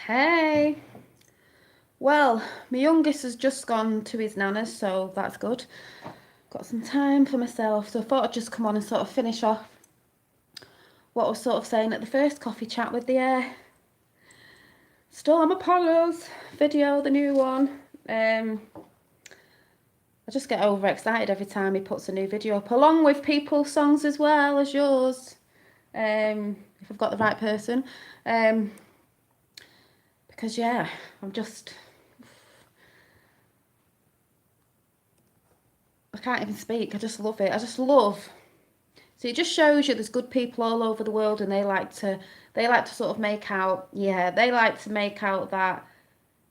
Hey. Well, my youngest has just gone to his nana's, so that's good. Got some time for myself, so I thought I'd just come on and sort of finish off what I was sort of saying at the first coffee chat with the Storm Apollo's video, the new one. I just get overexcited every time he puts a new video up, along with people's songs as well as yours, if I've got the right person. Because yeah, I'm just... I can't even speak. I just love it. I just love. So it just shows you there's good people all over the world, and they like to sort of make out, yeah, they like to make out that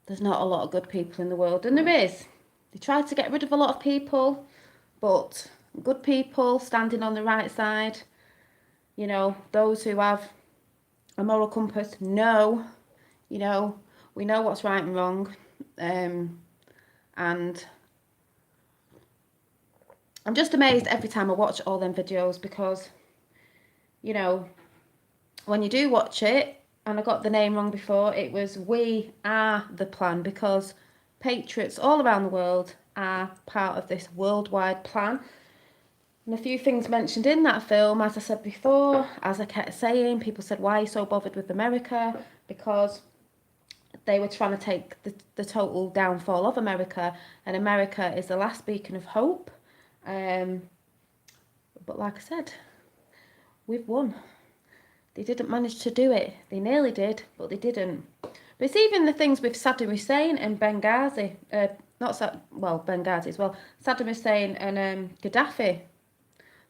there's not a lot of good people in the world, and there is. They try to get rid of a lot of people, but good people standing on the right side, those who have a moral compass know, you know, we know what's right and wrong, and I'm just amazed every time I watch all them videos because, when you do watch it, and I got the name wrong before, it was We Are the Plan because patriots all around the world are part of this worldwide plan. And a few things mentioned in that film, as I said before, as I kept saying, people said, why are you so bothered with America? Because they were trying to take the total downfall of America, and America is the last beacon of hope. But like I said, we've won. They didn't manage to do it. They nearly did, but they didn't. But it's even the things with Saddam Hussein and Benghazi. Benghazi as well. Saddam Hussein and Gaddafi.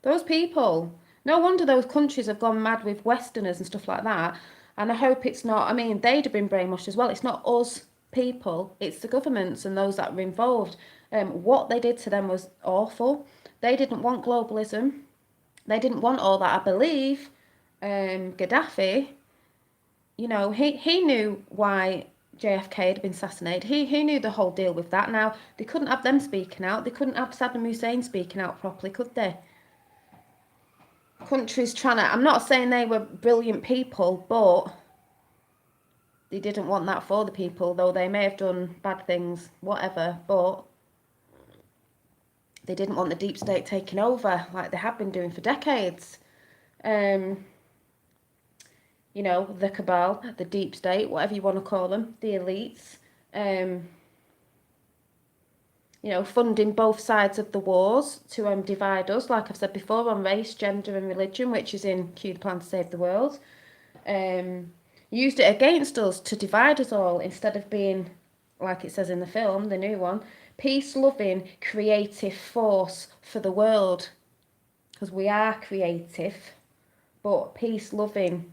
Those people. No wonder those countries have gone mad with Westerners and stuff like that. And I hope it's not... I mean, they'd have been brainwashed as well. It's not us people. It's the governments and those that were involved. What they did to them was awful. They didn't want globalism. They didn't want all that, I believe. Gaddafi, he knew why JFK had been assassinated. He knew the whole deal with that. Now, they couldn't have them speaking out. They couldn't have Saddam Hussein speaking out properly, could they? Countries trying to... I'm not saying they were brilliant people, but they didn't want that for the people, though they may have done bad things, whatever, but they didn't want the deep state taking over like they have been doing for decades. The cabal, the deep state, whatever you want to call them, the elites, funding both sides of the wars to divide us, like I've said before, on race, gender and religion, which is in Q, the Plan to Save the World. Used it against us to divide us all instead of being, like it says in the film, the new one, peace-loving, creative force for the world. Because we are creative, but peace-loving,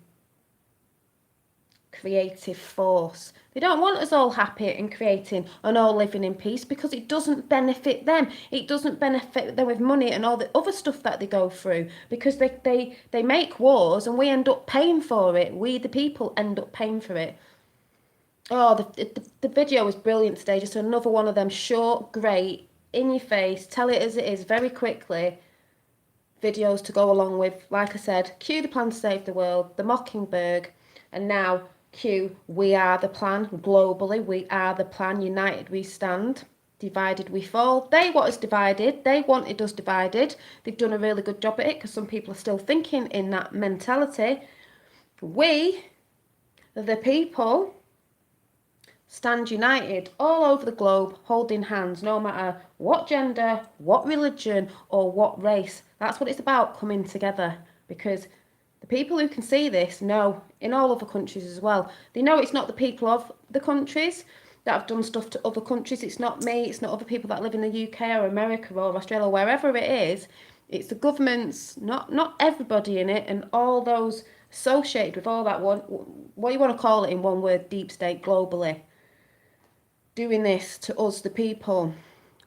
creative force. They don't want us all happy and creating and all living in peace because it doesn't benefit them. It doesn't benefit them with money and all the other stuff that they go through because they make wars and we end up paying for it. We, the people, end up paying for it. Oh, the video was brilliant today. Just another one of them short, great, in your face, tell it as it is very quickly videos to go along with, like I said, Q, the Plan to Save the World, the Mockingbird, and now Q, We Are the Plan. Globally, we are the plan. United we stand. Divided we fall. They want us divided. They wanted us divided. They've done a really good job at it because some people are still thinking in that mentality. We, the people, stand united all over the globe, holding hands, no matter what gender, what religion, or what race. That's what it's about, coming together. Because the people who can see this know, in all other countries as well, they know it's not the people of the countries that have done stuff to other countries. It's not me, it's not other people that live in the UK or America or Australia, or wherever it is. It's the governments, not everybody in it, and all those associated with all that one, what you want to call it in one word, deep state globally, doing this to us, the people.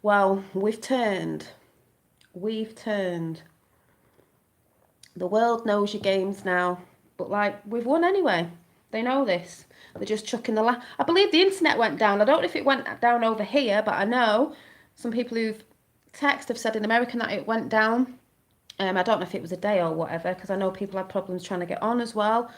Well, we've turned. The world knows your games now, but we've won anyway. They know this. They're just chucking I believe the internet went down. I don't know if it went down over here, but I know some people who've texted have said in America that it went down. I don't know if it was a day or whatever, because I know people had problems trying to get on as well.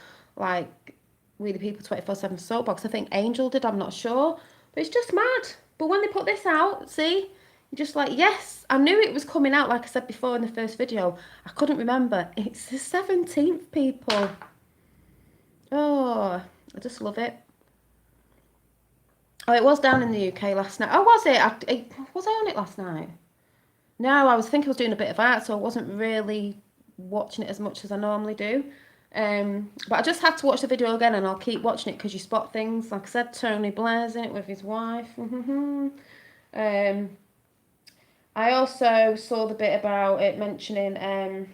We the People 24/7 soapbox. I think Angel did, I'm not sure. But it's just mad. But when they put this out, see, you're just like, yes, I knew it was coming out, like I said before in the first video. I couldn't remember. It's the 17th, people. Oh, I just love it. Oh, it was down in the UK last night. Oh, was it? Was I on it last night? No, I was thinking I was doing a bit of art, so I wasn't really watching it as much as I normally do. But I just had to watch the video again, and I'll keep watching it because you spot things. Like I said, Tony Blair's in it with his wife. I also saw the bit about it mentioning.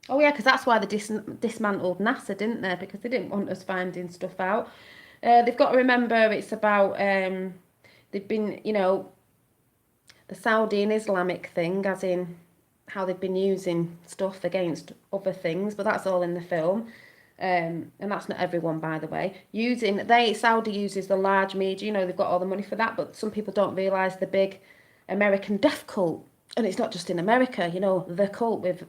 Oh yeah, because that's why they dismantled NASA, didn't they? Because they didn't want us finding stuff out. They've got to remember it's about they've been, the Saudi and Islamic thing, as in how they've been using stuff against other things, but that's all in the film. And that's not everyone, by the way. Saudi uses the large media, they've got all the money for that, but some people don't realise the big American death cult. And it's not just in America, the cult with,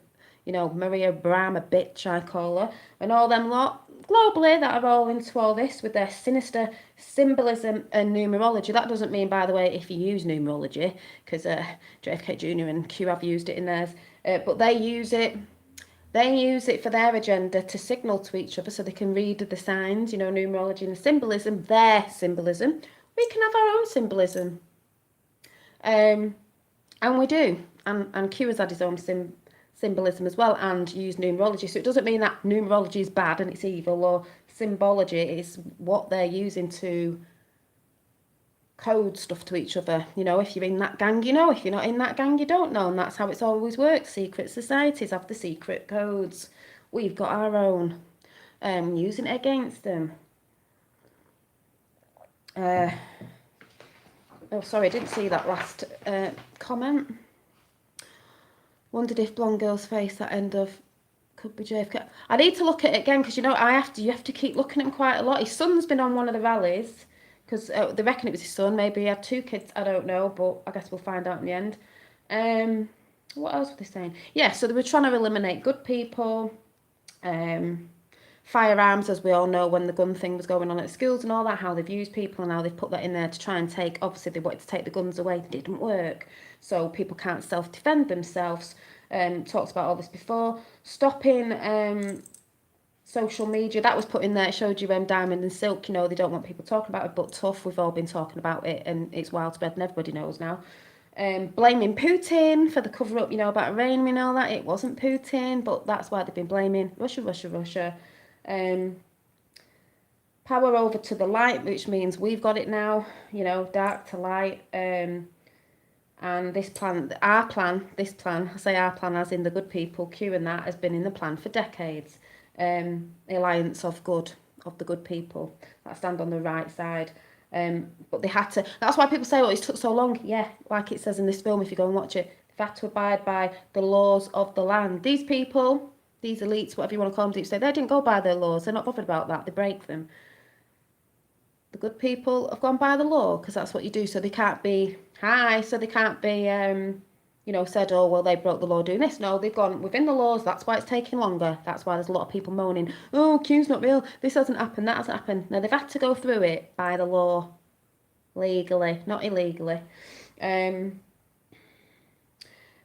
Maria Bram, a bitch, I call her, and all them lot globally that are all into all this with their sinister symbolism and numerology. That doesn't mean, by the way, if you use numerology, because JFK Jr. and Q have used it in theirs, but they use it. They use it for their agenda to signal to each other so they can read the signs, numerology and the symbolism, their symbolism. We can have our own symbolism. And we do. And Q has had his own symbolism as well and use numerology. So it doesn't mean that numerology is bad and it's evil, or symbology is what they're using to code stuff to each other. If you're in that gang, if you're not in that gang, you don't know. And that's how it's always worked. Secret societies have the secret codes. We've got our own. Using it against them. Oh, sorry, I didn't see that last comment. Wondered if blonde girl's face at end of could be JFK. I need to look at it again because you have to keep looking at him quite a lot. His son's been on one of the rallies because they reckon it was his son. Maybe he had two kids. I don't know, but I guess we'll find out in the end. What else were they saying? Yeah, so they were trying to eliminate good people. Firearms, as we all know, when the gun thing was going on at schools and all that, how they've used people and how they've put that in there to try and take, obviously they wanted to take the guns away, it didn't work, so people can't self-defend themselves. Talked about all this before. Stopping social media, that was put in there, it showed you Diamond and Silk, they don't want people talking about it, but tough, we've all been talking about it and it's widespread and everybody knows now. Blaming Putin for the cover-up, about Iranian and all that. It wasn't Putin, but that's why they've been blaming Russia. Power over to the light, which means we've got it now, dark to light. And this plan, I say our plan as in the good people, Q and that, has been in the plan for decades. Alliance of the good people that stand on the right side. But they had to, that's why people say, oh, it took so long. Yeah, like it says in this film, if you go and watch it, they've had to abide by the laws of the land. These people, these elites, whatever you want to call them, deep state, they didn't go by their laws. They're not bothered about that. They break them. The good people have gone by the law because that's what you do. So they can't be said, oh, well, they broke the law doing this. No, they've gone within the laws. That's why it's taking longer. That's why there's a lot of people moaning, oh, Q's not real. This hasn't happened. That hasn't happened. No, they've had to go through it by the law, legally, not illegally. They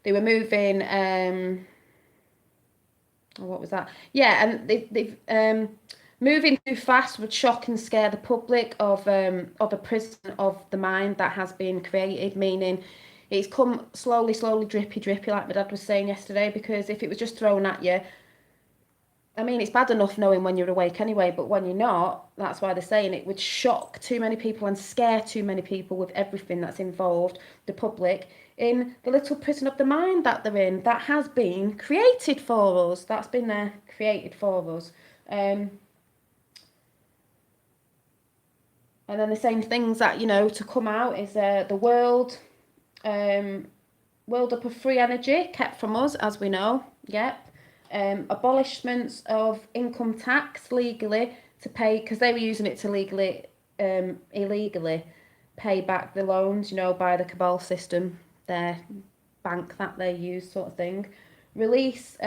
were moving. What was that? Yeah, and they've moving too fast would shock and scare the public of a prison of the mind that has been created, meaning it's come slowly, drippy, like my dad was saying yesterday, because if it was just thrown at you, I mean, it's bad enough knowing when you're awake anyway, but when you're not, that's why they're saying it would shock too many people and scare too many people with everything that's involved, the public, in the little prison of the mind that they're in, that has been created for us. That's been there, created for us. And then the same things that, to come out is the world up of free energy kept from us, as we know. Yep. Abolishments of income tax legally to pay, because they were using it to illegally pay back the loans, by the cabal system, their bank that they use, sort of thing. Release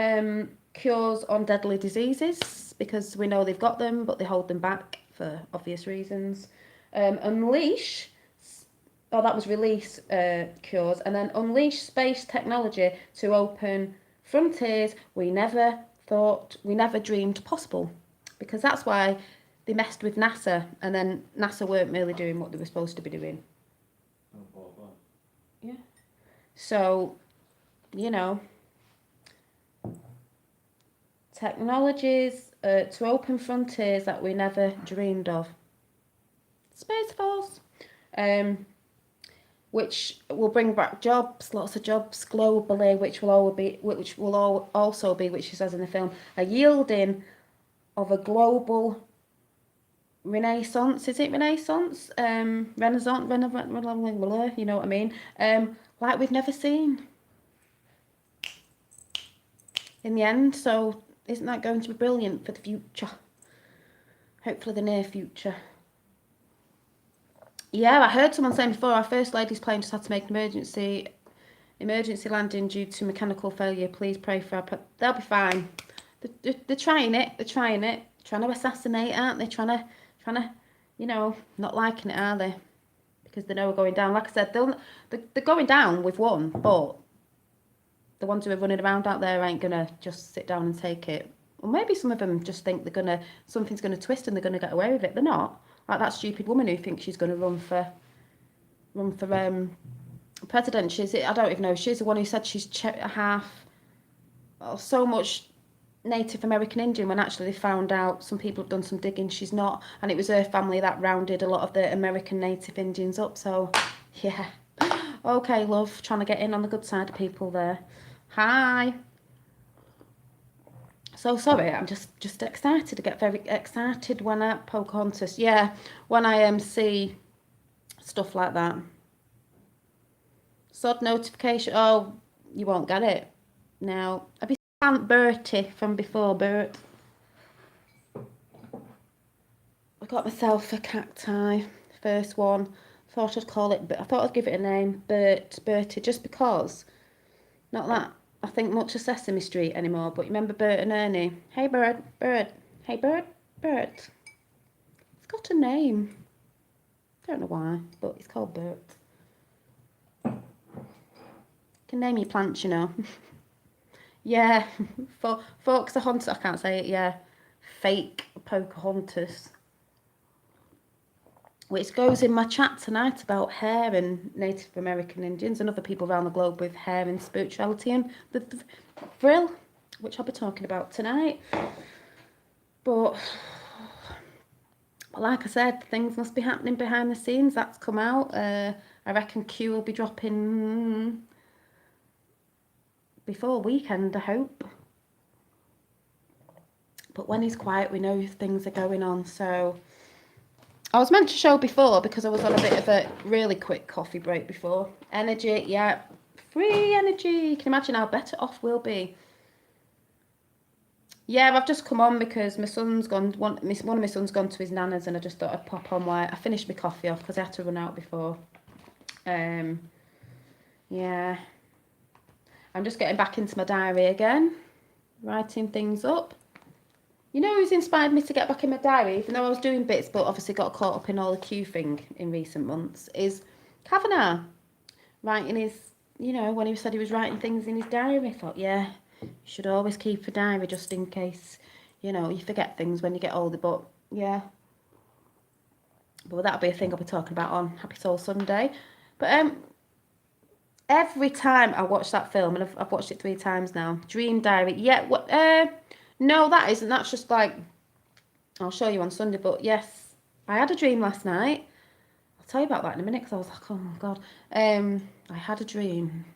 cures on deadly diseases, because we know they've got them, but they hold them back for obvious reasons. Unleash, that was release cures, and then unleash space technology to open frontiers we never dreamed possible, because that's why they messed with NASA, and then NASA weren't really doing what they were supposed to be doing. Yeah. So, you know, technologies to open frontiers that we never dreamed of. Space Force, which will bring back jobs, lots of jobs globally, which she says in the film, a yielding of a global renaissance. Is it renaissance? Renaissance, you know what I mean? Like we've never seen in the end. So isn't that going to be brilliant for the future? Hopefully the near future. Yeah, I heard someone saying before, our First Lady's plane just had to make an emergency landing due to mechanical failure. Please pray for her. They'll be fine. They're trying it. Trying to assassinate, aren't they? Trying to, you know, not liking it, are they? Because they know we're going down. Like I said, they're going down with one, but the ones who are running around out there ain't gonna just sit down and take it. Or maybe some of them just think something's gonna twist and they're gonna get away with it. They're not. Like that stupid woman who thinks she's gonna run for president. I don't even know. She's the one who said she's half, so much Native American Indian, when actually they found out, some people have done some digging, she's not, and it was her family that rounded a lot of the American Native Indians up. So yeah, okay, love, trying to get in on the good side of people there. Hi. So sorry, I'm just excited. I get very excited when I Pocahontas. Yeah, when I see stuff like that. Sod notification. Oh, you won't get it now. Have you seen Aunt Bertie from before, Bert? I got myself a cacti, first one. Thought I'd call it, I thought I'd give it a name, Bertie, just because. Not that I think much of Sesame Street anymore, but you remember Bert and Ernie? Hey Bird, hey Bird. It's got a name. Don't know why, but it's called Bert. You can name your plants, you know. Yeah, Pocahontas, I can't say it, yeah. Fake Pocahontas. Which goes in my chat tonight about hair and Native American Indians and other people around the globe with hair and spirituality and the frill, which I'll be talking about tonight. But like I said, things must be happening behind the scenes. That's come out. I reckon Q will be dropping before weekend, I hope. But when he's quiet, we know things are going on. So I was meant to show before because I was on a bit of a really quick coffee break before. Energy, yeah. Free energy. You can imagine how better off we'll be. Yeah, I've just come on because my son's gone. One of my sons gone to his nana's, and I just thought I'd pop on while I finished my coffee off because I had to run out before. Yeah. I'm just getting back into my diary again, writing things up. You know who's inspired me to get back in my diary, even though I was doing bits, but obviously got caught up in all the Q thing in recent months, is Kavanagh. Writing his, you know, when he said he was writing things in his diary, I thought, yeah, you should always keep a diary just in case, you know, you forget things when you get older. But yeah, but that'll be a thing I'll be talking about on Happy Soul Sunday. But every time I watch that film, and I've watched it 3 times now, Dream Diary, yeah, what, no, that isn't, that's just like, I'll show you on Sunday. But yes, I had a dream last night. I'll tell you about that in a minute because I was like, oh my God. I had a dream.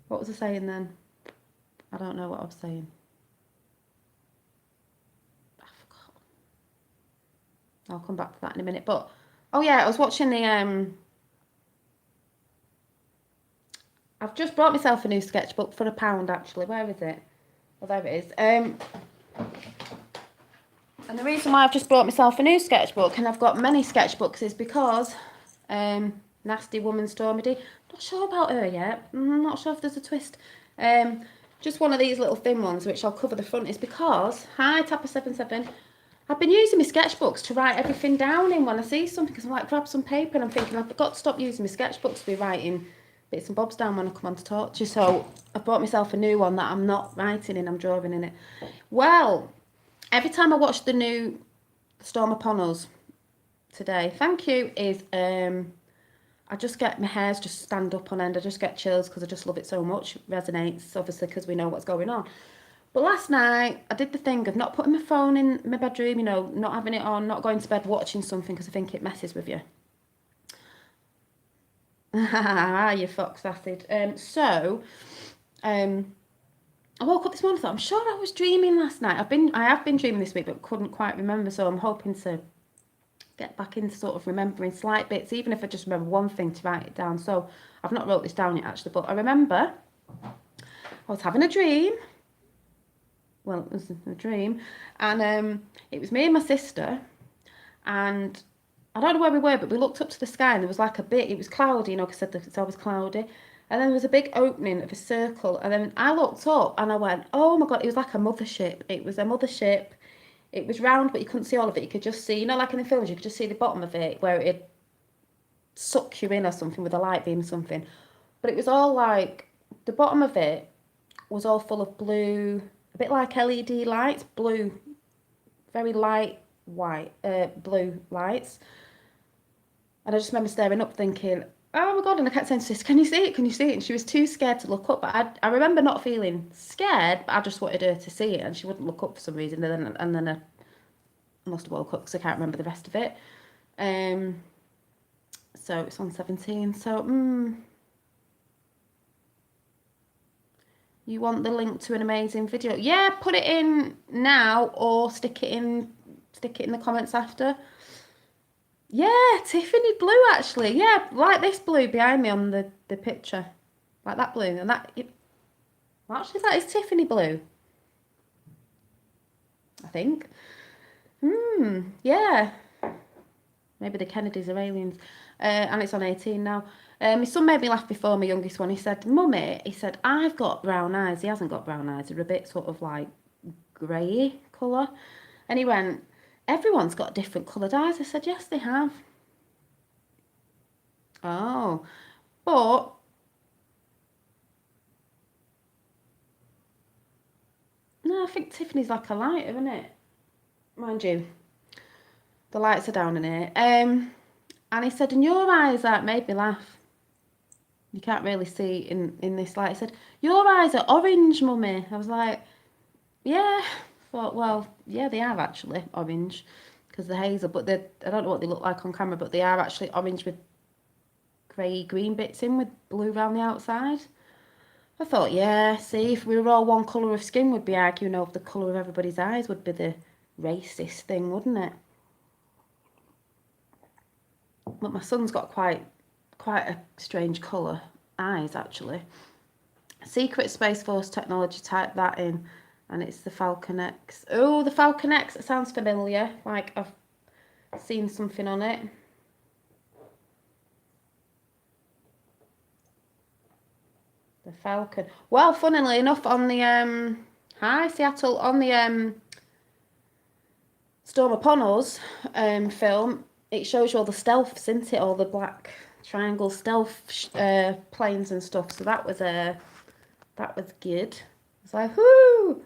What was I saying then? I don't know what I was saying. I forgot. I'll come back to that in a minute. But, oh yeah, I was watching the, I've just bought myself a new sketchbook for £1 actually. Where is it? Oh, there it is. And the reason why I've just bought myself a new sketchbook, and I've got many sketchbooks, is because Nasty Woman Stormy D. Not sure about her yet. Not sure if there's a twist. just one of these little thin ones, which I'll cover the front, is because, hi Tapper77, I've been using my sketchbooks to write everything down in when I see something, because I'm like, grab some paper, and I'm thinking, I've got to stop using my sketchbooks to be writing bits and bobs down when I come on to talk to you. So I bought myself a new one that I'm not writing in, I'm drawing in it. Well, every time I watch the new Storm Upon Us today, thank you, is I just get, my hairs just stand up on end. I just get chills because I just love it so much. It resonates, obviously, because we know what's going on. But last night, I did the thing of not putting my phone in my bedroom, you know, not having it on, not going to bed watching something because I think it messes with you. You fox acid. I woke up this morning and thought, I'm sure I was dreaming last night. I have been dreaming this week, but couldn't quite remember. So I'm hoping to get back into sort of remembering slight bits, even if I just remember one thing, to write it down. So I've not wrote this down yet, actually, but I remember I was having a dream. Well, it was a dream, and it was me and my sister, and I don't know where we were, but we looked up to the sky, and there was like a bit, it was cloudy, you know, because it's always cloudy, and then there was a big opening of a circle, and then I looked up, and I went, oh my God, it was like a mothership. It was a mothership. It was round, but you couldn't see all of it. You could just see, you know, like in the films, you could just see the bottom of it, where it'd suck you in or something with a light beam or something. But it was all like, the bottom of it was all full of blue, a bit like LED lights, blue, very light white, blue lights. And I just remember staring up thinking, oh my God, and I kept saying to sis, can you see it? Can you see it? And she was too scared to look up. But I remember not feeling scared, but I just wanted her to see it, and she wouldn't look up for some reason. And then I must have woke up because I can't remember the rest of it. So it's on 17. So, you want the link to an amazing video? Yeah, put it in now or stick it in the comments after. Yeah, Tiffany blue, actually. Yeah, like this blue behind me on the picture. Like that blue. And that, well, actually, that is Tiffany blue, I think. Yeah. Maybe the Kennedys are aliens. And it's on 18 now. My son made me laugh before, my youngest one. He said, Mummy, he said, I've got brown eyes. He hasn't got brown eyes. They're a bit sort of like grey colour. And he went, everyone's got different coloured eyes. I said, yes, they have. Oh, but no, I think Tiffany's like a lighter, isn't it? Mind you, the lights are down in here. And he said, and your eyes, that made me laugh. You can't really see in this light. He said, your eyes are orange, Mummy. I was like, yeah. Thought, well, yeah, they are actually orange because they're hazel, but I don't know what they look like on camera, but they are actually orange with grey green bits in with blue around the outside. I thought, yeah, see, if we were all one colour of skin, we'd be arguing over the colour of everybody's eyes, would be the racist thing, wouldn't it? But my son's got quite a strange colour eyes, actually. Secret Space Force technology, type that in, and it's the Falcon X. Oh, the Falcon X, it sounds familiar, like I've seen something on it. The Falcon. Well, funnily enough, on the hi Seattle, on the Storm Upon Us film, it shows you all the stealths, isn't it? All the black triangle stealth planes and stuff. So that was good. It's like, whoo!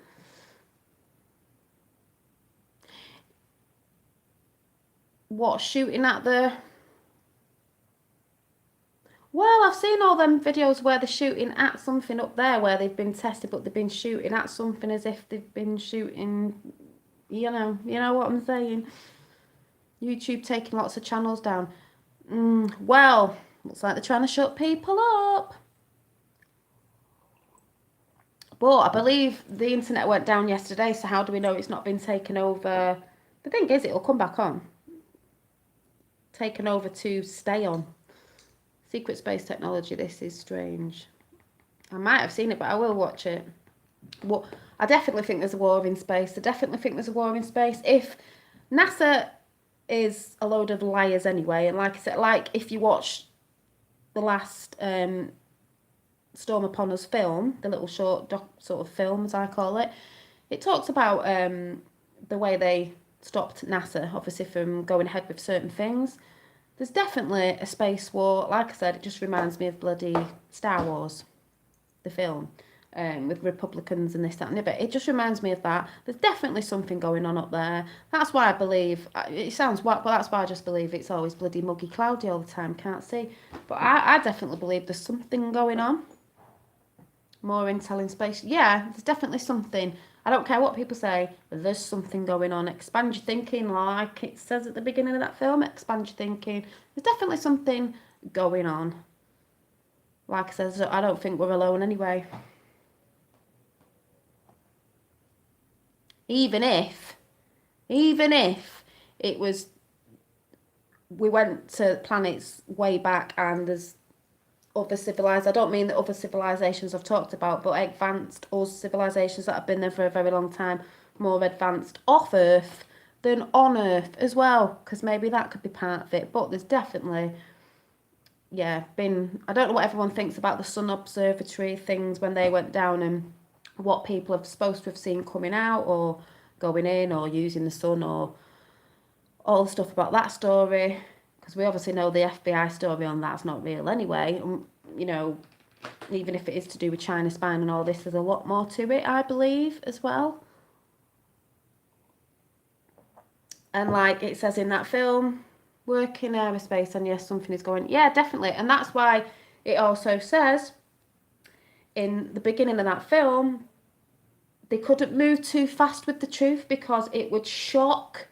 What, shooting at the? Well, I've seen all them videos where they're shooting at something up there where they've been tested, but they've been shooting at something as if they've been shooting, you know what I'm saying. YouTube taking lots of channels down. Well, looks like they're trying to shut people up. But I believe the internet went down yesterday, so how do we know it's not been taken over? The thing is, it'll come back on. Taken over to stay on. Secret space technology, this is strange. I might have seen it, but I will watch it. Well, I definitely think there's a war in space. I definitely think there's a war in space. If NASA is a load of liars anyway, and like I said, like if you watch the last Storm Upon Us film, the little short sort of film, as I call it, it talks about the way they stopped NASA, obviously, from going ahead with certain things. There's definitely a space war. Like I said, it just reminds me of bloody Star Wars, the film, with Republicans and this, that, and the other. It just reminds me of that. There's definitely something going on up there. That's why I believe, it sounds whack, but that's why I just believe it's always bloody muggy cloudy all the time, can't see. But I definitely believe there's something going on. More intel in space. Yeah, there's definitely something. I don't care what people say, there's something going on. Expand your thinking, like it says at the beginning of that film. Expand your thinking. There's definitely something going on. Like I said, I don't think we're alone anyway. Even if it was, we went to planets way back and there's other civilized, I don't mean the other civilizations I've talked about, but advanced us civilizations that have been there for a very long time, more advanced off Earth than on Earth as well, because maybe that could be part of it. But there's definitely, yeah, been, I don't know what everyone thinks about the Sun Observatory things when they went down and what people are supposed to have seen coming out or going in or using the sun or all the stuff about that story, because we obviously know the FBI story on that's not real anyway. You know, even if it is to do with China spying and all this, there's a lot more to it, I believe, as well. And like it says in that film, work in aerospace, and yes, something is going. Yeah, definitely, and that's why it also says in the beginning of that film they couldn't move too fast with the truth because it would shock,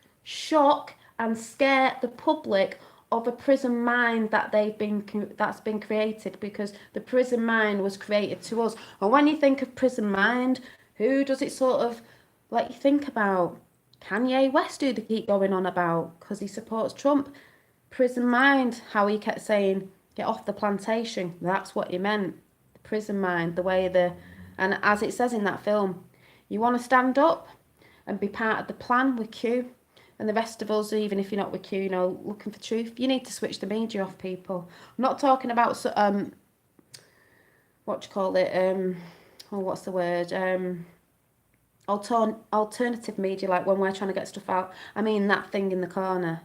and scare the public of a prison mind that's been created, because the prison mind was created to us. And when you think of prison mind, who does it sort of let you think about? Kanye West, who they keep going on about because he supports Trump. Prison mind, how he kept saying, get off the plantation. That's what he meant. The prison mind, the way and as it says in that film, you want to stand up and be part of the plan with Q. And the rest of us, even if you're not with Q, you know, looking for truth, you need to switch the media off, people. I'm not talking about, what do you call it? Oh, what's the word? Alternative media, like when we're trying to get stuff out. I mean that thing in the corner,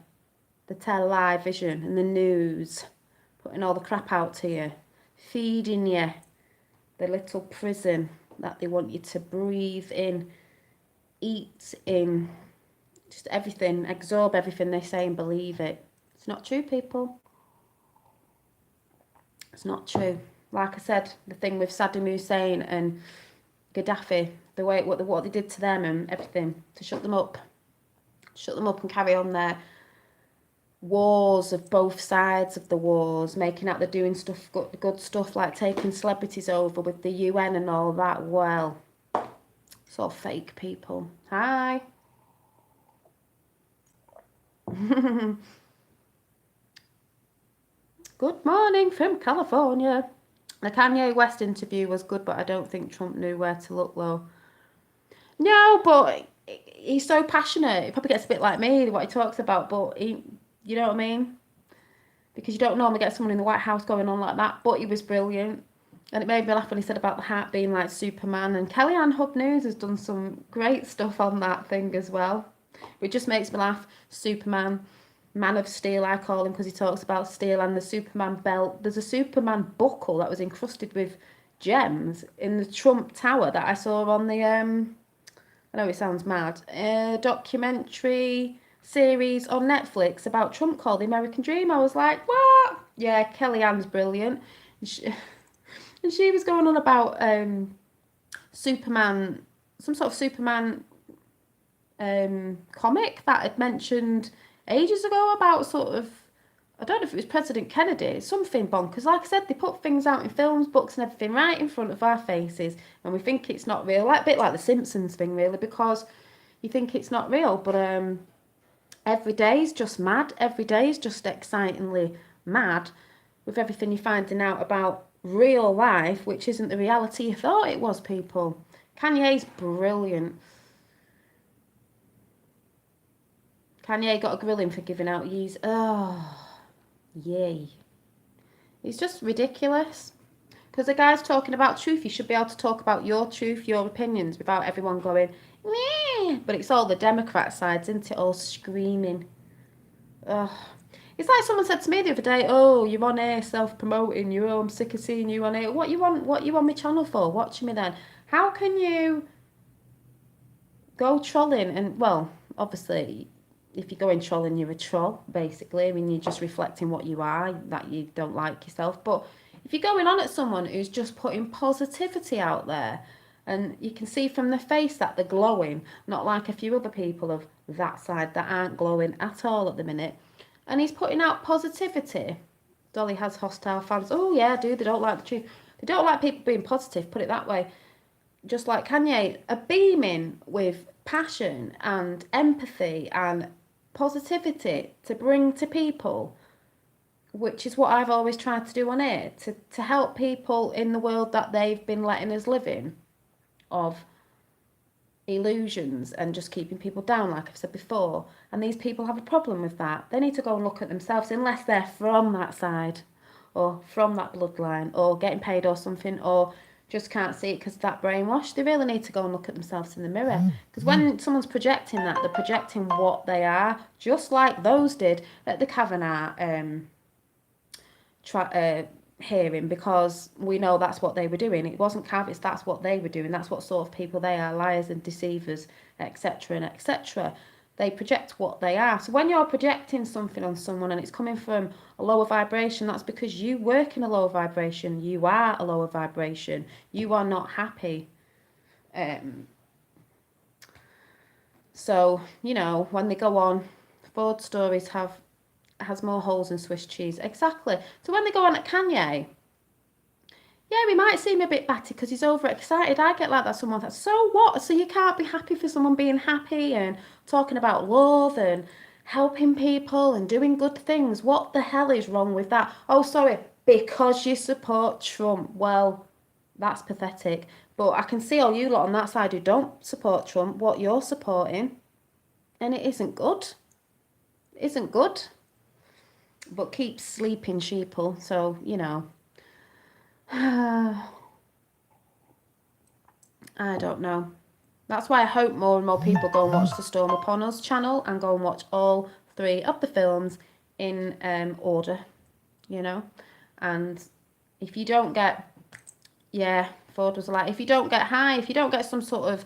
the television and the news, putting all the crap out to you, feeding you the little prison that they want you to breathe in, eat in, just everything, absorb everything they say and believe it. It's not true, people. It's not true. Like I said, the thing with Saddam Hussein and Gaddafi, the way what they did to them and everything to shut them up and carry on their wars of both sides of the wars, making out they're doing stuff, good stuff like taking celebrities over with the UN and all that. Well, it's all fake, people. Hi. Good morning from California. The Kanye West interview was good, but I don't think Trump knew where to look low. No, but he's so passionate. It probably gets a bit like me, what he talks about, but you know what I mean? Because you don't normally get someone in the White House going on like that, but he was brilliant. And it made me laugh when he said about the heart being like Superman. And Kellyanne Hub News has done some great stuff on that thing as well. It just makes me laugh. Superman, Man of Steel, I call him, because he talks about steel and the Superman belt. There's a Superman buckle that was encrusted with gems in the Trump Tower that I saw on the, I know it sounds mad, documentary series on Netflix about Trump called The American Dream. I was like, what? Yeah, Kellyanne's brilliant. And she was going on about Superman, some sort of Superman comic that had mentioned ages ago about sort of, I don't know if it was President Kennedy, something bonkers. Like I said, they put things out in films, books and everything right in front of our faces and we think it's not real, like a bit like the Simpsons thing really, because you think it's not real, but every day is just mad. Every day is just excitingly mad with everything you're finding out about real life, which isn't the reality you thought it was, people. Kanye's brilliant. Kanye got a grilling for giving out Yeezys. Oh, yay. It's just ridiculous. Because a guy's talking about truth, you should be able to talk about your truth, your opinions, without everyone going, meh. But it's all the Democrat sides, isn't it? All screaming. Ugh. It's like someone said to me the other day, "Oh, you're on air self-promoting. You, oh, I'm sick of seeing you on air. What you want? What you on my channel for? Watching me then? How can you go trolling?" And well, obviously, if you're going trolling, you're a troll, basically. I mean, you're just reflecting what you are, that you don't like yourself. But if you're going on at someone who's just putting positivity out there, and you can see from their face that they're glowing, not like a few other people of that side that aren't glowing at all at the minute, and he's putting out positivity. Dolly has hostile fans. Oh, yeah, they don't like the truth. They don't like people being positive, put it that way. Just like Kanye, are beaming with passion and empathy and positivity to bring to people, which is what I've always tried to do on here, to help people in the world that they've been letting us live in, of illusions and just keeping people down, like I've said before. And these people have a problem with that. They need to go and look at themselves, unless they're from that side or from that bloodline or getting paid or something, or just can't see it because that brainwash. They really need to go and look at themselves in the mirror, because when someone's projecting that, they're projecting what they are, just like those did at the Kavanaugh hearing, because we know that's what they were doing. It wasn't Cav, that's what they were doing. That's what sort of people they are, liars and deceivers, etc. and etc. They project what they are. So when you're projecting something on someone and it's coming from a lower vibration, that's because you work in a lower vibration. You are a lower vibration. You are not happy. So, you know, when they go on, Ford Stories has more holes than Swiss cheese. Exactly. So when they go on at Kanye, yeah, we might seem a bit batty because he's overexcited. I get like that. Someone that's, so what? So you can't be happy for someone being happy and talking about love and helping people and doing good things. What the hell is wrong with that? Oh, sorry, because you support Trump. Well, that's pathetic. But I can see all you lot on that side who don't support Trump, what you're supporting. And it isn't good. It isn't good. But keeps sleeping sheeple. So, you know. I don't know. That's why I hope more and more people go and watch the Storm Upon Us channel and go and watch all 3 of the films in order, you know. And if you don't get, yeah, Ford was like, if you don't get high, if you don't get some sort of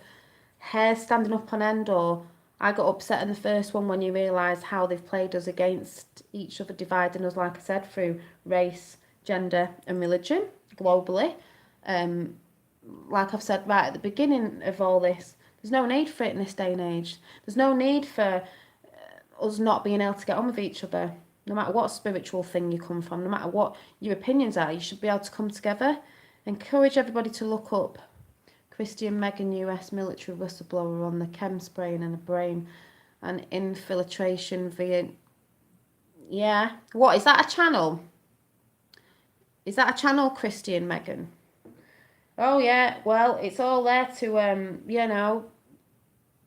hair standing up on end, or I got upset in the first one when you realise how they've played us against each other, dividing us, like I said, through race, gender and religion globally. Like I've said right at the beginning of all this, there's no need for it in this day and age. There's no need for us not being able to get on with each other. No matter what spiritual thing you come from, no matter what your opinions are, you should be able to come together. Encourage everybody to look up Christian Meghan, US military whistleblower on the chem spraying in the brain and infiltration via... Yeah. What, is that a channel? Is that a channel, Christian Meghan? Oh, yeah, well, it's all there to, you know,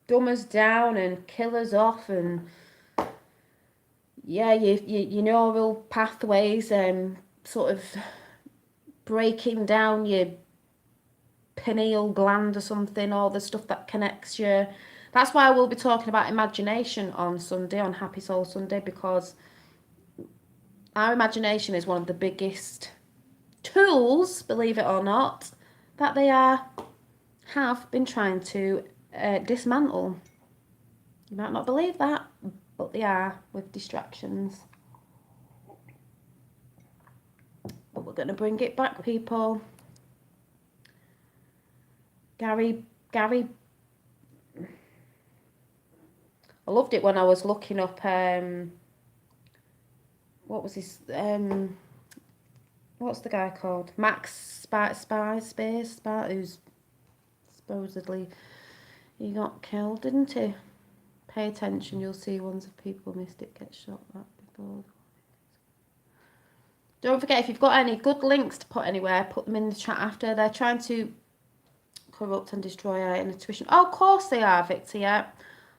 dumb us down and kill us off, and, yeah, your neural pathways, sort of breaking down your pineal gland or something, all the stuff that connects you. That's why I will be talking about imagination on Sunday, on Happy Soul Sunday, because our imagination is one of the biggest tools, believe it or not, that they have been trying to dismantle. You might not believe that, but they are, with distractions. But we're going to bring it back, people. Gary, I loved it when I was looking up, what was his, what's the guy called? Max Spears, who's supposedly, he got killed, didn't he? Pay attention, you'll see ones of people missed it get shot at before. Don't forget, if you've got any good links to put anywhere, put them in the chat after. They're trying to corrupt and destroy our intuition. Oh, of course they are, Victor, yeah.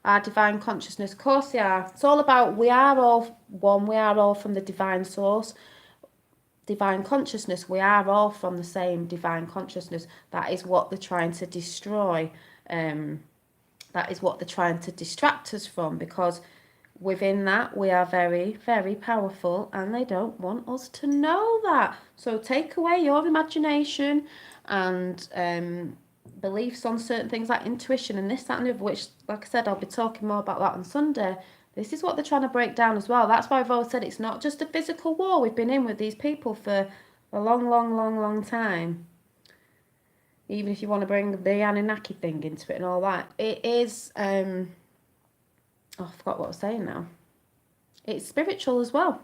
Our divine consciousness, of course they are. It's all about, we are all one, we are all from the divine source. divine consciousness. We are all from the same divine consciousness. That is what they're trying to destroy. That is what they're trying to distract us from, because within that we are very, very powerful, and they don't want us to know that. So take away your imagination and beliefs on certain things like intuition and this, that, and the other, which, like I said, I'll be talking more about that on Sunday. This is what they're trying to break down as well. That's why I've always said it's not just a physical war. We've been in with these people for a long, long, long, long time. Even if you want to bring the Anunnaki thing into it and all that, it is, I forgot what I was saying now. It's spiritual as well.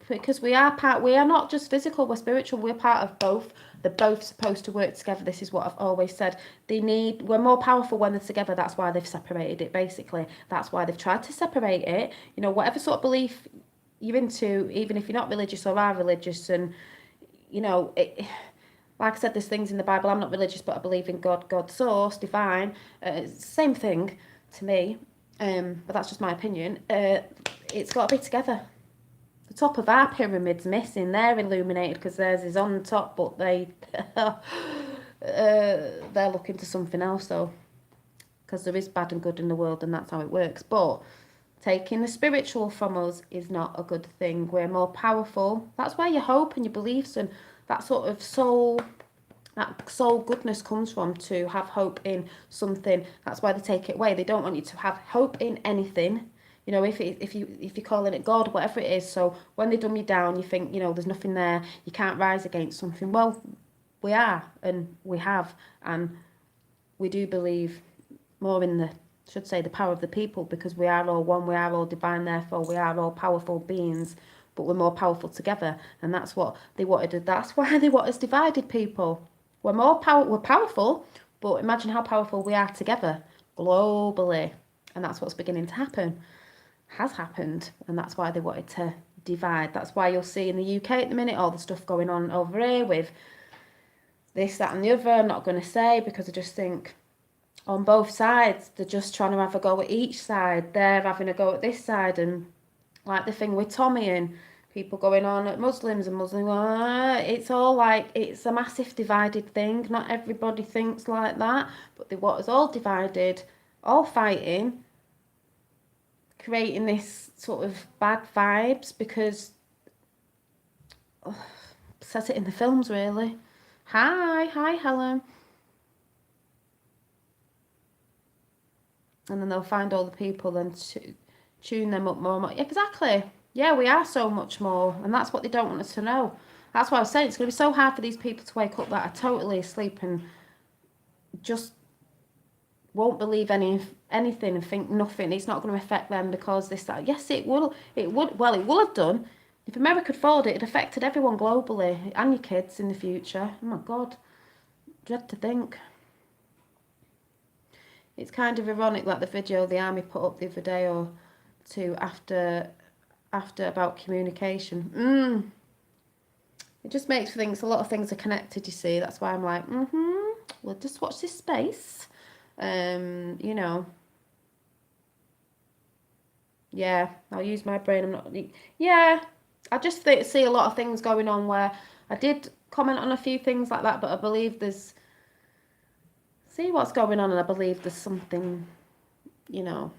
Because we are not just physical, we're spiritual, we're part of both. They're both supposed to work together. This is what I've always said. We're more powerful when they're together. That's why they've separated it, basically. That's why they've tried to separate it. You know, whatever sort of belief you're into, even if you're not religious or are religious, and, you know, like I said, there's things in the Bible. I'm not religious, but I believe in God, God's source, divine. Same thing to me, but that's just my opinion. It's got to be together. The top of our pyramid's missing. They're illuminated because theirs is on the top, but they're looking to something else, though, because there is bad and good in the world, and that's how it works. But taking the spiritual from us is not a good thing. We're more powerful. That's where your hope and your beliefs and that sort of soul goodness comes from, to have hope in something. That's why they take it away. They don't want you to have hope in anything. You know, if you're calling it God, whatever it is. So when they dumb you down, you think, you know, there's nothing there. You can't rise against something. Well, we are, and we have, and we do believe more in the power of the people, because we are all one. We are all divine. Therefore, we are all powerful beings. But we're more powerful together, and that's what they wanted. That's why they want us divided, people. We're powerful, but imagine how powerful we are together globally, and that's what's beginning to happen. Has happened, and that's why they wanted to divide. That's why you'll see in the UK at the minute all the stuff going on over here with this, that, and the other. I'm not going to say, because I just think on both sides they're just trying to have a go at each side. They're having a go at this side, and like the thing with Tommy and people going on at Muslims and it's all like, it's a massive divided thing. Not everybody thinks like that, but they want us all divided, all fighting, creating this sort of bad vibes, because says it in the films, really. Hi Helen. And then they'll find all the people and tune them up more and more. Exactly. Yeah, we are so much more, and that's what they don't want us to know. That's why I was saying it's going to be so hard for these people to wake up that are totally asleep and just won't believe anything and think nothing. It's not going to affect them because this, that. Yes, it will. It would. Well, it will have done. If America had followed it, it affected everyone globally and your kids in the future. Oh my God, dread to think. It's kind of ironic, like the video the army put up the other day or two after about communication. It just makes things, a lot of things are connected, you see. That's why I'm like, we'll just watch this space. You know. Yeah, I'll use my brain. I'm not. Yeah, I just see a lot of things going on where I did comment on a few things like that, but I believe see what's going on, and I believe there's something, you know.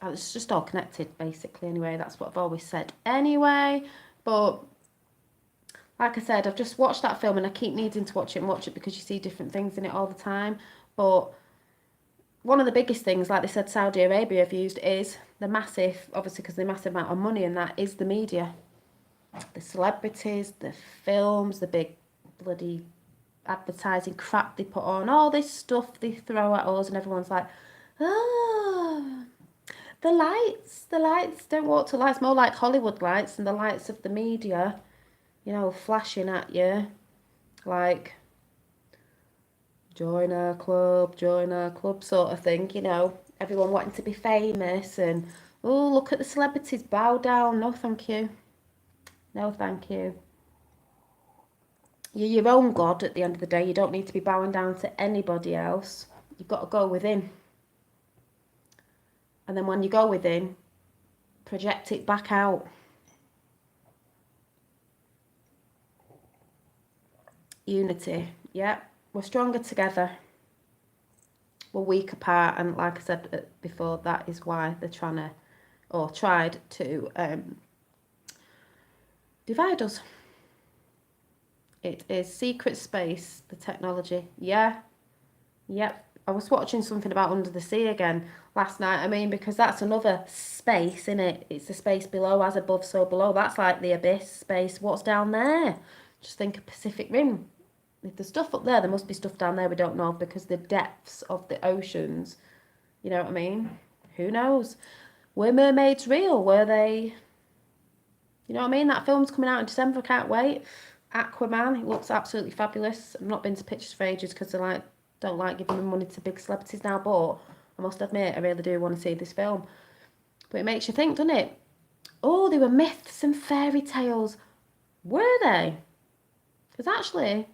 It's just all connected, basically, anyway. That's what I've always said anyway. But like I said, I've just watched that film, and I keep needing to watch it because you see different things in it all the time. But one of the biggest things, like they said, Saudi Arabia have used is the massive, obviously because the massive amount of money, and that is the media. The celebrities, the films, the big bloody advertising crap they put on, all this stuff they throw at us, and everyone's like, the lights, don't walk to lights, more like Hollywood lights and the lights of the media, you know, flashing at you, like, join our club sort of thing, you know, everyone wanting to be famous, and, oh, look at the celebrities, bow down, no thank you, no thank you. You're your own God at the end of the day. You don't need to be bowing down to anybody else. You've got to go within. And then when you go within, project it back out. Unity. Yeah, we're stronger together. We're weak apart, and like I said before, that is why they're trying to, or tried to, divide us. It is secret space, the technology. Yeah, yep. I was watching something about Under the Sea again last night. I mean, because that's another space, isn't it? It's the space below, as above, so below. That's like the abyss space. What's down there? Just think of Pacific Rim. If there's stuff up there, there must be stuff down there we don't know of because the depths of the oceans, you know what I mean? Who knows? Were mermaids real? Were they? You know what I mean? That film's coming out in December. I can't wait. Aquaman. It looks absolutely fabulous. I've not been to pictures for ages because I don't like giving money to big celebrities now. But I must admit, I really do want to see this film. But it makes you think, doesn't it? Oh, they were myths and fairy tales. Were they? Because actually,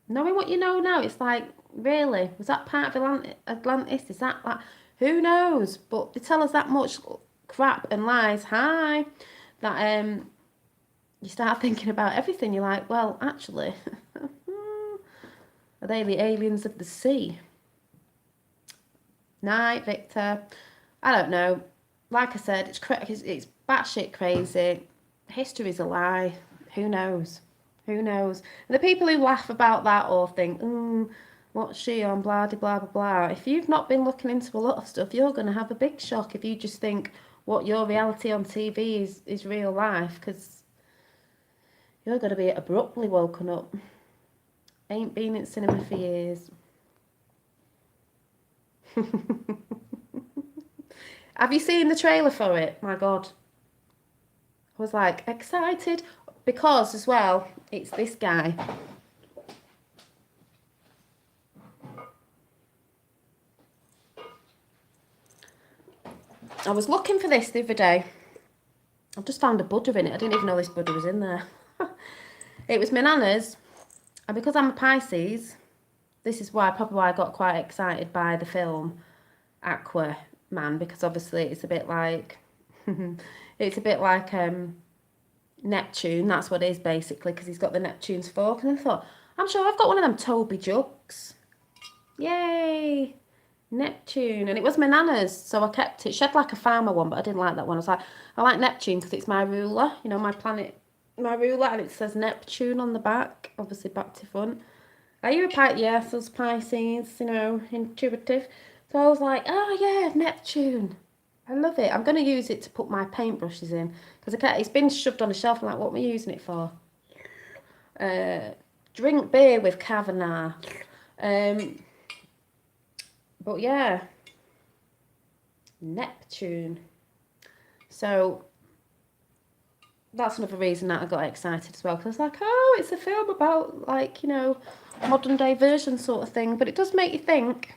knowing what you know now, it's like, really? Was that part of Atlantis? Is that like, who knows? But they tell us that much crap and lies. Hi. That you start thinking about everything. You're like, well, actually, are they the aliens of the sea? Night, Victor. I don't know. Like I said, it's batshit crazy. History's a lie. Who knows? Who knows? And the people who laugh about that or think, what's she on, blah, blah, blah, blah. If you've not been looking into a lot of stuff, you're going to have a big shock if you just think what your reality on TV is real life, because you're going to be abruptly woken up. Ain't been in cinema for years. Have you seen the trailer for it? My God. I was like excited because as well, it's this guy. I was looking for this the other day. I've just found a Buddha in it. I didn't even know this Buddha was in there. It was my nana's. And because I'm a Pisces, this is probably why I got quite excited by the film Aquaman, because obviously it's a bit like Neptune. That's what it is basically, because he's got the Neptune's fork. And I thought, I'm sure I've got one of them Toby jugs. Yay! Neptune. And it was my nana's, so I kept it. She had like a farmer one, but I didn't like that one. I was like, I like Neptune because it's my ruler, you know, my planet, my ruler, and it says Neptune on the back, obviously back to front. Are you a Pisces? Yes, us Pisces, you know, intuitive. So I was like, oh yeah, Neptune. I love it. I'm going to use it to put my paintbrushes in because it's been shoved on a shelf. I'm like, what am I using it for? Drink beer with Kavanagh. But yeah, Neptune. So that's another reason that I got excited as well, because I was like, oh, it's a film about, like, you know, modern day version sort of thing. But it does make you think,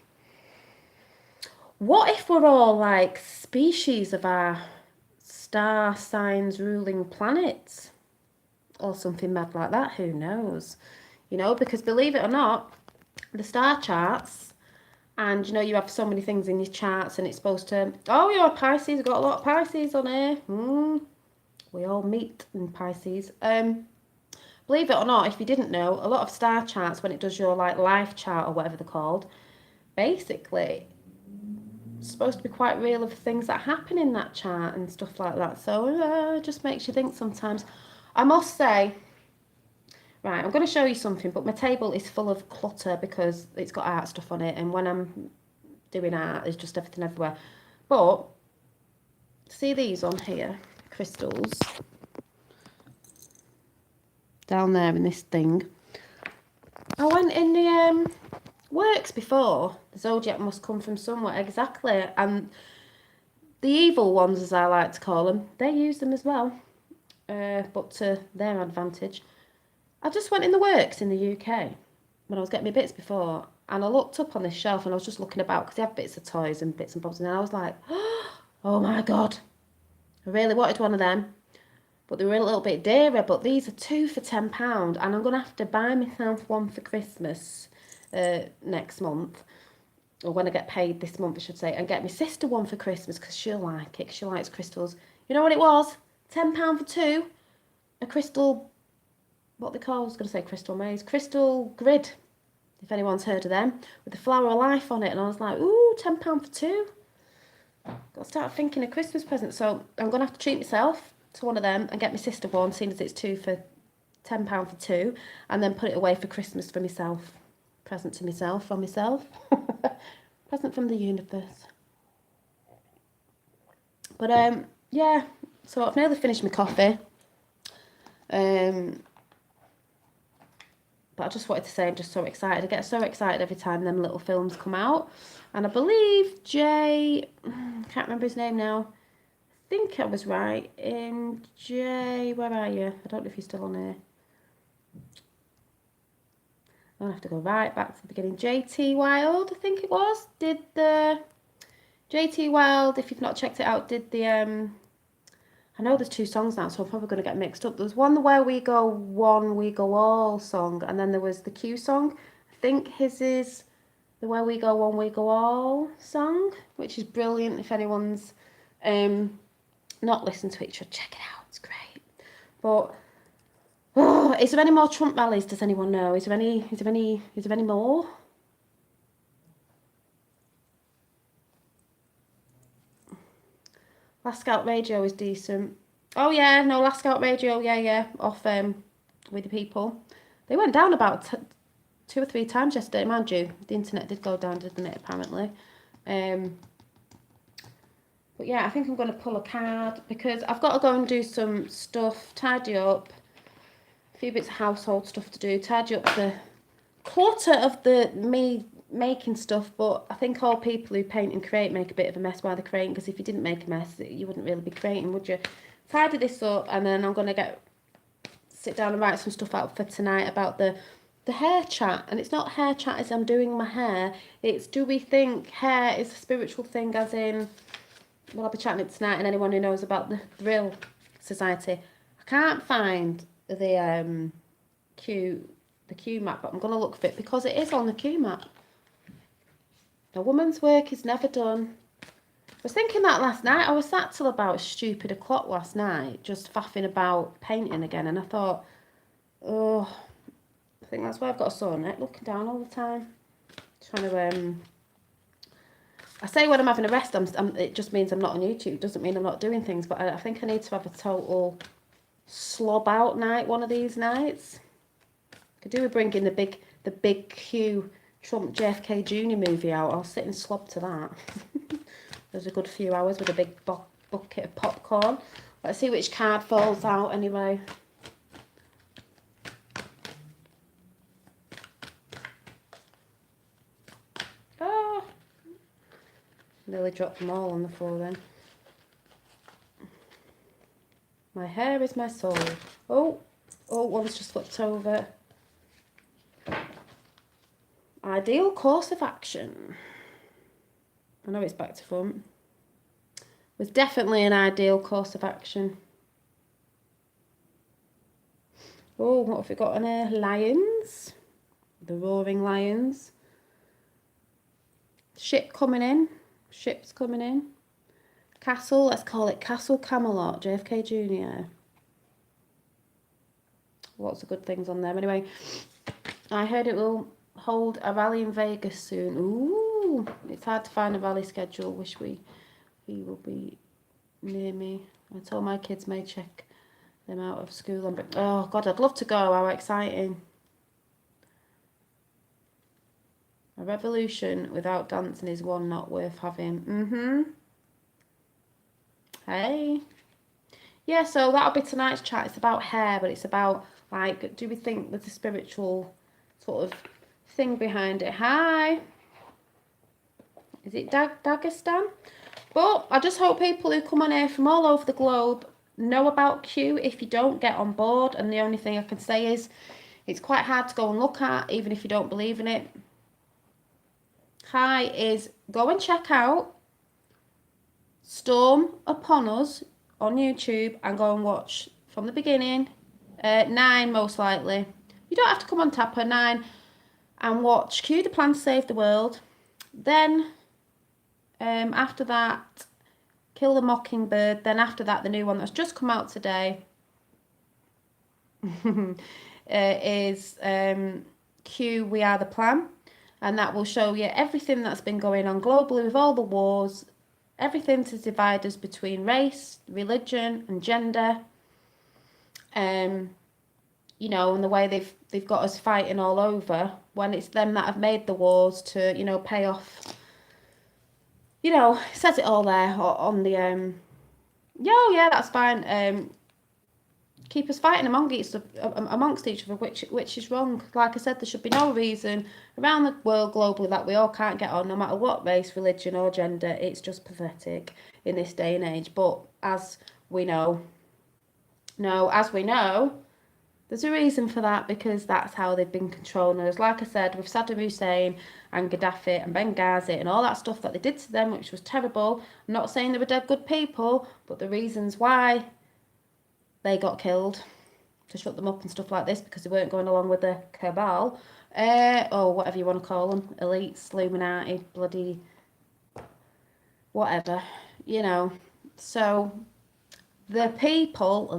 what if we're all like species of our star signs ruling planets or something mad like that? Who knows? You know, because believe it or not, the star charts, and you know, you have so many things in your charts, and it's supposed to, oh, you're a Pisces, got a lot of Pisces on here. We all meet in Pisces. Believe it or not, if you didn't know, a lot of star charts, when it does your like life chart or whatever they're called, basically it's supposed to be quite real of things that happen in that chart and stuff like that. So it just makes you think sometimes. I must say, right, I'm going to show you something, but my table is full of clutter because it's got art stuff on it, and when I'm doing art, there's just everything everywhere. But see these on here, crystals, down there in this thing. I went in the works before. The zodiac must come from somewhere, exactly. And the evil ones, as I like to call them, they use them as well, but to their advantage. I just went in the works in the UK when I was getting my bits before, and I looked up on this shelf and I was just looking about because they have bits of toys and bits and bobs, and I was like, oh my God, I really wanted one of them, but they were a little bit dearer. But these are 2 for £10, and I'm going to have to buy myself one for Christmas next month, or when I get paid this month, I should say, and get my sister one for Christmas because she'll like it, 'cause she likes crystals. You know what it was? £10 for 2, a crystal what they call, I was going to say Crystal Maze, Crystal Grid, if anyone's heard of them, with the Flower of Life on it. And I was like, ooh, £10 for two. Got to start thinking of Christmas presents. So I'm going to have to treat myself to one of them and get my sister one, seeing as it's £10 for two, and then put it away for Christmas for myself. Present to myself, from myself. Present from the universe. But yeah, so I've nearly finished my coffee. But I just wanted to say I'm just so excited. I get so excited every time them little films come out. And I believe Jay, can't remember his name now. I think I was right. Jay, where are you? I don't know if you're still on here. I'll have to go right back to the beginning. JT Wild, I think it was, did the... JT Wild, if you've not checked it out, did the... I know there's two songs now, so I'm probably going to get mixed up. There's one, the Where We Go One, We Go All song, and then there was the Q song. I think his is the Where We Go One, We Go All song, which is brilliant. If anyone's not listened to it, you should check it out. It's great. But is there any more Trump rallies? Does anyone know? Is there any more? Last Scout Radio is decent. Oh yeah, no, Last Scout Radio, yeah, off with the people. They went down about 2 or 3 times yesterday, mind you. The internet did go down, didn't it, apparently. But yeah, I think I'm going to pull a card because I've got to go and do some stuff, tidy up, a few bits of household stuff to do, tidy up the clutter of me making stuff. But I think all people who paint and create make a bit of a mess while they're creating, because if you didn't make a mess, you wouldn't really be creating, would you? Tidy this up, and then I'm going to sit down and write some stuff out for tonight about the hair chat. And it's not hair chat as I'm doing my hair, it's do we think hair is a spiritual thing, as in, well, I'll be chatting it tonight, and anyone who knows about the Thrill Society. I can't find the Q map, but I'm going to look for it because it is on the Q map. A woman's work is never done. I was thinking that last night. I was sat till about stupid o'clock last night, just faffing about painting again, and I thought, oh, I think that's why I've got a sore neck, looking down all the time. Trying to, I say when I'm having a rest, it just means I'm not on YouTube. It doesn't mean I'm not doing things, but I think I need to have a total slob out night one of these nights. Could do with bringing the big Q Trump JFK Jr. movie out. I'll sit and slob to that. There's a good few hours with a big bucket of popcorn. Let's see which card falls out anyway. Oh, nearly dropped them all on the floor then. My hair is my soul. Oh, one's just flipped over. Ideal course of action. I know it's back to front. Was definitely an ideal course of action. Oh, what have we got on here? Lions. The roaring lions. Ship coming in. Ships coming in. Castle, let's call it Castle Camelot, JFK Jr. Lots of good things on there. Anyway, I heard it will hold a rally in Vegas soon. Ooh, it's hard to find a rally schedule. Wish he will be near me. I told my kids may check them out of school. Oh God, I'd love to go. How exciting! A revolution without dancing is one not worth having. Hey. Yeah, so that'll be tonight's chat. It's about hair, but it's about, like, do we think there's a spiritual sort of thing behind it? Hi. Is it Dagestan? But I just hope people who come on here from all over the globe know about Q. If you don't, get on board. And the only thing I can say is it's quite hard to go and look at, even if you don't believe in it. Hi is go and check out Storm Upon Us on YouTube and go and watch from the beginning. 9 most likely. You don't have to come on Tapper. 9 and watch Q the Plan to Save the World. Then after that, Kill the Mockingbird. Then after that, the new one that's just come out today is Q We Are the Plan, and that will show you everything that's been going on globally with all the wars, everything to divide us between race, religion, and gender. You know, and the way they've got us fighting all over when it's them that have made the wars to, you know, pay off. You know, it says it all there on the yeah, that's fine. Keep us fighting amongst each other, which is wrong. Like I said, there should be no reason around the world globally that we all can't get on, no matter what race, religion, or gender. It's just pathetic in this day and age. But as we know, there's a reason for that, because that's how they've been controlling us. Like I said, with Saddam Hussein and Gaddafi and Benghazi and all that stuff that they did to them, which was terrible. I'm not saying they were dead good people, but the reasons why they got killed, to shut them up and stuff like this, because they weren't going along with the cabal, or whatever you want to call them, elites, Illuminati, bloody whatever, you know. So the people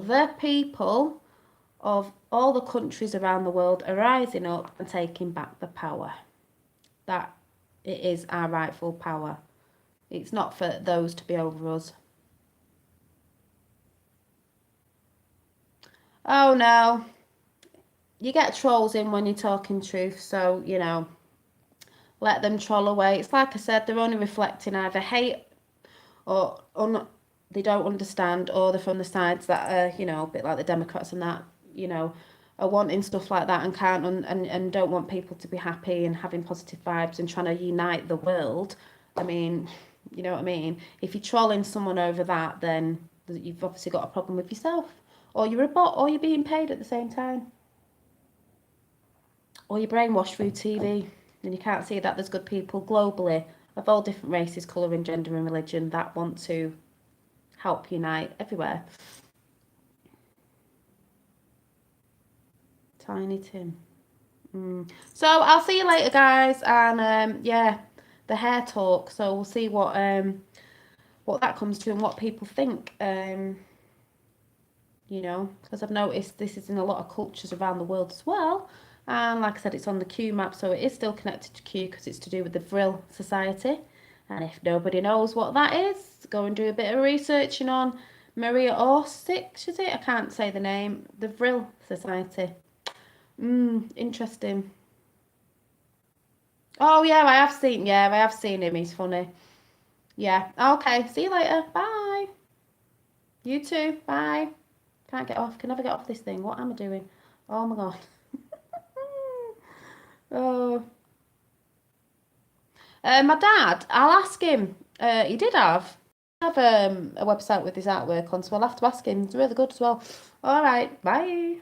of all the countries around the world are rising up and taking back the power. That it is our rightful power. It's not for those to be over us. Oh no, you get trolls in when you're talking truth, so you know, let them troll away. It's like I said, they're only reflecting either hate or they don't understand, or they're from the sides that are, you know, a bit like the Democrats and that, you know, are wanting stuff like that and can't and don't want people to be happy and having positive vibes and trying to unite the world. I mean, you know what I mean? If you're trolling someone over that, then you've obviously got a problem with yourself. Or you're a bot, or you're being paid at the same time. Or you're brainwashed through TV, and you can't see that there's good people globally of all different races, colour and gender and religion that want to help unite everywhere. Tiny Tim. So I'll see you later, guys, and yeah, the hair talk. So we'll see what that comes to and what people think. You know, because I've noticed this is in a lot of cultures around the world as well. And like I said, it's on the Q map, so it is still connected to Q because it's to do with the Vril Society. And if nobody knows what that is, go and do a bit of researching on Maria Orsic, is it? I can't say the name. The Vril Society. Interesting. Oh yeah, I have seen. Yeah, I have seen him. He's funny. Yeah. Okay. See you later. Bye. You too. Bye. Can't get off. Can never get off this thing. What am I doing? Oh my god. Oh. My dad. I'll ask him. He did have a website with his artwork on, so I'll have to ask him. It's really good as well. All right. Bye.